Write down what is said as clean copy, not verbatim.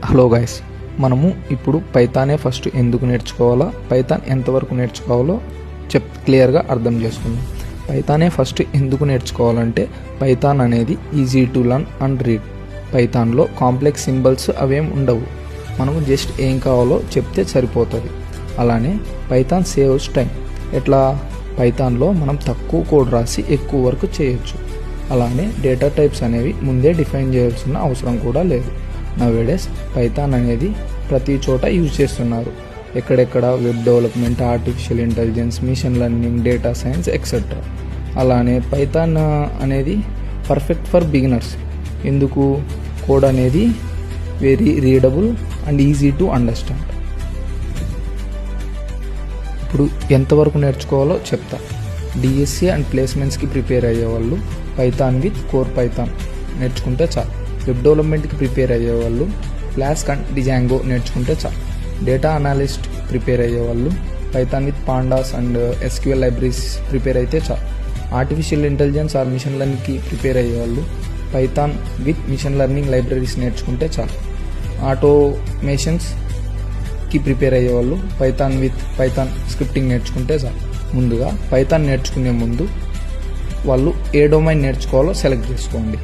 Hello guys, మనము ఇప్పుడు పైథానే first ఎందుకు నేర్చుకోవాలా, పైథాన్ ఎంతవరకు నేర్చుకోవాలో క్లియర్గా అర్థం చేసుకుందాం. పైథానే ఫస్ట్ ఎందుకు నేర్చుకోవాలంటే పైథాన్ అనేది easy to learn and read. పైథాన్లో కాంప్లెక్స్ సింబల్స్ అవేం ఉండవు, మనము జస్ట్ ఏం కావాలో చెప్తే సరిపోతుంది. అలానే పైథాన్ సేవ్స్ టైం. ఎట్లా? పైథాన్లో మనం తక్కువ కోడ్ రాసి ఎక్కువ వర్క్ చేయొచ్చు. అలానే డేటా టైప్స్ అనేవి ముందే డిఫైన్ చేయాల్సిన అవసరం కూడా లేదు. నవేడేస్ పైథాన్ అనేది ప్రతి చోట యూజ్ చేస్తున్నారు. ఎక్కడెక్కడ web development, artificial intelligence, machine learning, data science etcetera. అలానే పైథాన్ అనేది పర్ఫెక్ట్ ఫర్ బిగినర్స్. ఎందుకు? కోడ్ అనేది very readable and easy to understand. ఇప్పుడు ఎంతవరకు నేర్చుకోవాలో చెప్తా. డిఎస్సి అండ్ ప్లేస్మెంట్స్కి ప్రిపేర్ అయ్యేవాళ్ళు పైథాన్ విత్ కోర్ పైథాన్ నేర్చుకుంటే చాలు. వెబ్ డెవలప్మెంట్కి ప్రిపేర్ అయ్యేవాళ్ళు ఫ్లాస్క్ అండ్ డిజాంగో నేర్చుకుంటే చాలు. డేటా అనలిస్ట్ ప్రిపేర్ అయ్యేవాళ్ళు Python with Pandas and SQL libraries prepare అయితే చాలు. ఆర్టిఫిషియల్ ఇంటెలిజెన్స్ ఆర్ మిషన్ లెర్నింగ్కి ప్రిపేర్ అయ్యేవాళ్ళు Python with machine learning libraries నేర్చుకుంటే చాలు. ఆటోమేషన్స్కి ప్రిపేర్ అయ్యేవాళ్ళు పైథాన్ విత్ పైథాన్ స్క్రిప్టింగ్ నేర్చుకుంటే చాలు. ముందుగా పైథాన్ నేర్చుకునే ముందు వాళ్ళు ఏ డొమైన్ నేర్చుకోవాలో సెలెక్ట్ చేసుకోండి.